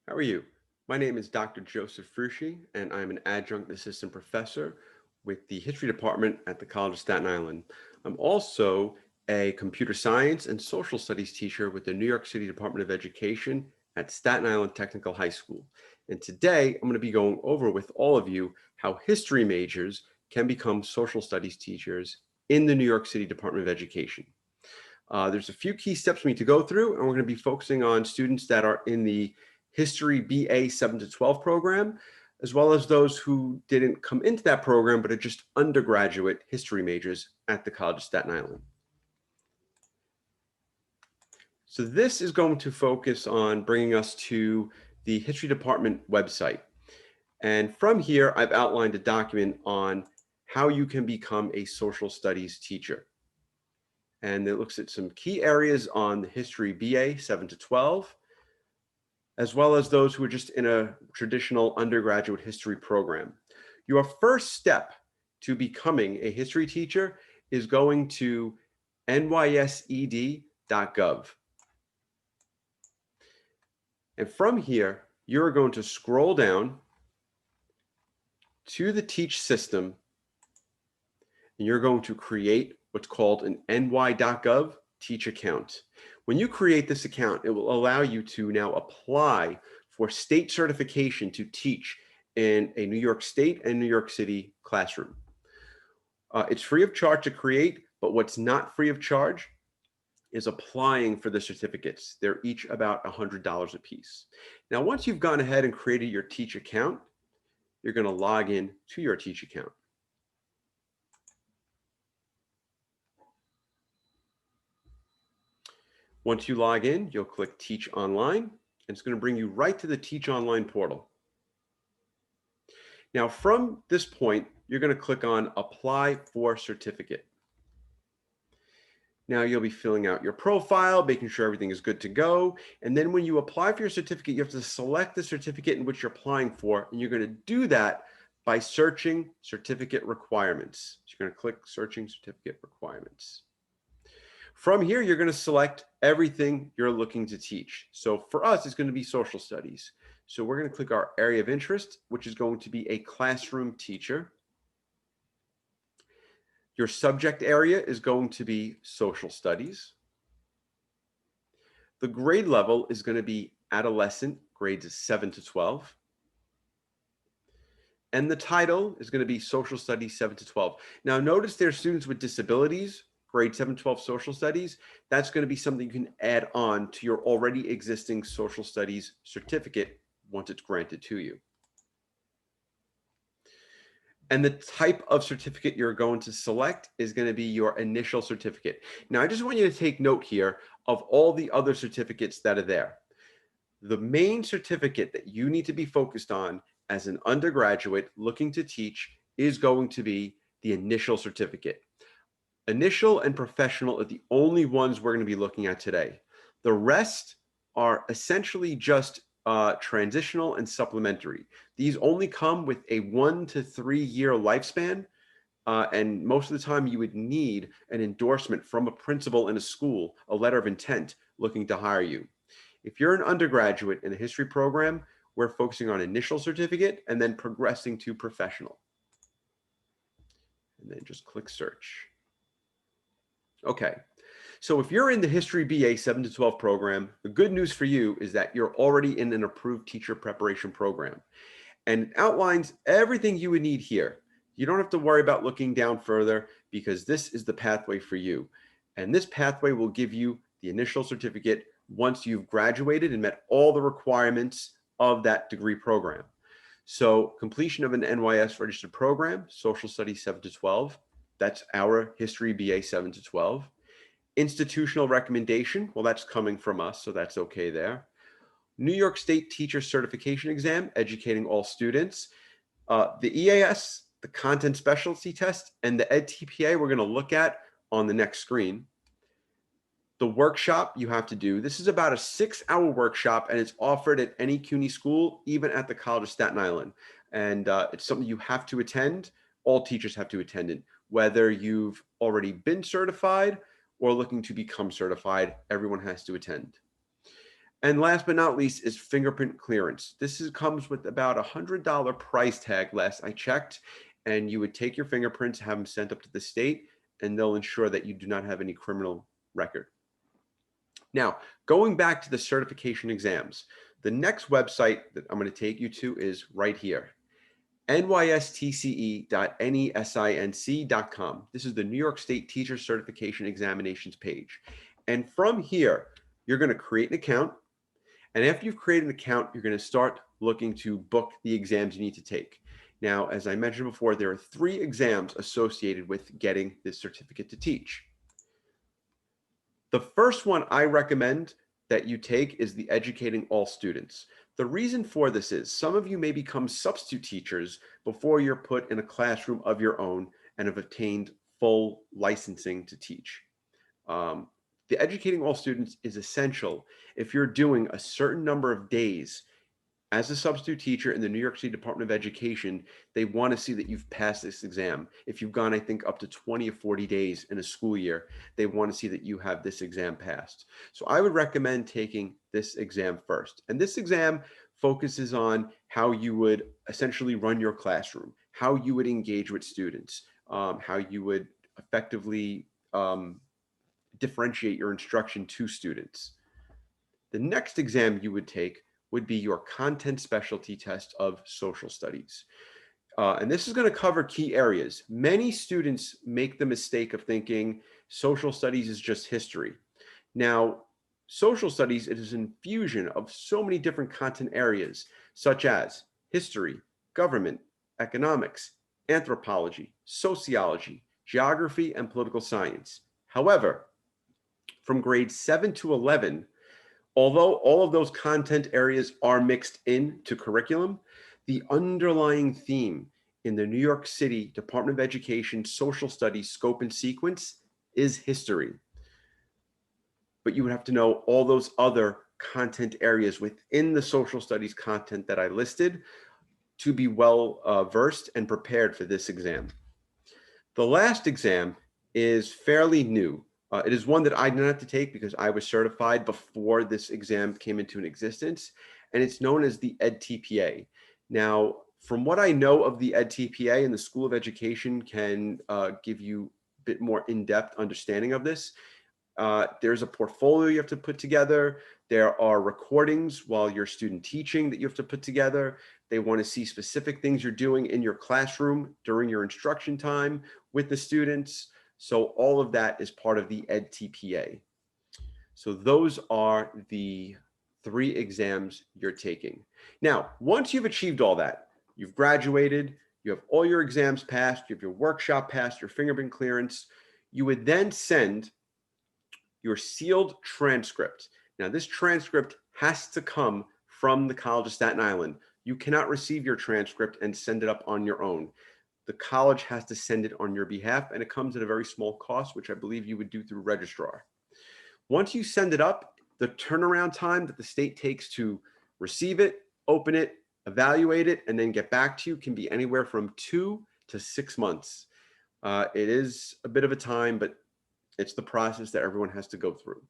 How are you? My name is Dr. Joseph Frusci, and I'm an adjunct assistant professor with the history department at the College of Staten Island. I'm also a computer science and social studies teacher with the New York City Department of Education at Staten Island Technical High School. And today I'm going to be going over with all of you how history majors can become social studies teachers in the New York City Department of Education. There's a few key steps we need to go through, and we're going to be focusing on students that are in the History BA 7 to 12 program, as well as those who didn't come into that program but are just undergraduate history majors at the College of Staten Island. So this is going to focus on bringing us to the history department website. And from here, I've outlined a document on how you can become a social studies teacher. And it looks at some key areas on the History BA 7 to 12, as well as those who are just in a traditional undergraduate history program. Your first step to becoming a history teacher is going to nysed.gov. And from here, you're going to scroll down to the Teach system, and you're going to create what's called an ny.gov Teach account. When you create this account, it will allow you to now apply for state certification to teach in a New York State and New York City classroom. It's free of charge to create, but what's not free of charge is applying for the certificates. They're each about $100 a piece. Now, once you've gone ahead and created your Teach account, you're going to log in to your Teach account. Once you log in, you'll click Teach Online, and it's going to bring you right to the Teach Online portal. Now, from this point, you're going to click on Apply for Certificate. Now you'll be filling out your profile, making sure everything is good to go. And then when you apply for your certificate, you have to select the certificate in which you're applying for. And you're going to do that by searching certificate requirements. So you're going to click Searching Certificate Requirements. From here, you're going to select everything you're looking to teach. So for us, it's going to be social studies. So we're going to click our area of interest, which is going to be a classroom teacher. Your subject area is going to be social studies. The grade level is going to be adolescent, grades 7 to 12. And the title is going to be Social Studies 7 to 12. Now, notice there are students with disabilities, grade 7 to 12 social studies. That's going to be something you can add on to your already existing social studies certificate once it's granted to you. And the type of certificate you're going to select is going to be your initial certificate. Now, I just want you to take note here of all the other certificates that are there. The main certificate that you need to be focused on as an undergraduate looking to teach is going to be the initial certificate. Initial and professional are the only ones we're going to be looking at today. The rest are essentially just transitional and supplementary. These only come with a 1 to 3 year lifespan. And most of the time you would need an endorsement from a principal in a school, a letter of intent looking to hire you. If you're an undergraduate in a history program, we're focusing on initial certificate and then progressing to professional. And then just click search. Okay. So if you're in the History BA 7 to 12 program, the good news for you is that you're already in an approved teacher preparation program. And it outlines everything you would need here. You don't have to worry about looking down further because this is the pathway for you. And this pathway will give you the initial certificate once you've graduated and met all the requirements of that degree program. So completion of an NYS registered program, Social Studies 7 to 12, that's our History BA 7 to 12. Institutional recommendation, well, that's coming from us, so that's okay there. New York State Teacher Certification Exam, educating all students. The EAS, the Content Specialty Test, and the EdTPA we're going to look at on the next screen. The workshop you have to do. This is about a 6-hour workshop, and it's offered at any CUNY school, even at the College of Staten Island. And it's something you have to attend. All teachers have to attend it. Whether you've already been certified or looking to become certified, everyone has to attend. And last but not least is fingerprint clearance. Comes with about $100 price tag last I checked, and you would take your fingerprints, have them sent up to the state, and they'll ensure that you do not have any criminal record. Now, going back to the certification exams, the next website that I'm going to take you to is right here, nystce.nesinc.com. This is the New York State Teacher Certification Examinations page. And from here, you're going to create an account. And after you've created an account, you're going to start looking to book the exams you need to take. Now, as I mentioned before, there are 3 exams associated with getting this certificate to teach. The first one I recommend that you take is the Educating All Students. The reason for this is some of you may become substitute teachers before you're put in a classroom of your own and have obtained full licensing to teach. The Educating All Students is essential if you're doing a certain number of days as a substitute teacher in the New York City Department of Education. They want to see that you've passed this exam. If you've gone, I think, up to 20 or 40 days in a school year, they want to see that you have this exam passed. So I would recommend taking this exam first. And this exam focuses on how you would essentially run your classroom, how you would engage with students, how you would effectively differentiate your instruction to students. The next exam you would take would be your content specialty test of social studies. And this is going to cover key areas. Many students make the mistake of thinking social studies is just history. Now, social studies, it is an infusion of so many different content areas, such as history, government, economics, anthropology, sociology, geography, and political science. However, from grades 7 to 11, although all of those content areas are mixed into curriculum, the underlying theme in the New York City Department of Education social studies scope and sequence is history. But you would have to know all those other content areas within the social studies content that I listed to be well versed and prepared for this exam. The last exam is fairly new. It is one that I didn't have to take because I was certified before this exam came into existence, and it's known as the EdTPA. Now, from what I know of the EdTPA, and the School of Education can give you a bit more in-depth understanding of this, there's a portfolio you have to put together. There are recordings while you're student teaching that you have to put together. They want to see specific things you're doing in your classroom during your instruction time with the students. So all of that is part of the EdTPA. So those are the 3 exams you're taking. Now, once you've achieved all that, you've graduated, you have all your exams passed, you have your workshop passed, your fingerprint clearance, you would then send your sealed transcript. Now, this transcript has to come from the College of Staten Island. You cannot receive your transcript and send it up on your own. The college has to send it on your behalf, and it comes at a very small cost, which I believe you would do through registrar. Once you send it up, the turnaround time that the state takes to receive it, open it, evaluate it, and then get back to you can be anywhere from 2 to 6 months. It is a bit of a time, but it's the process that everyone has to go through.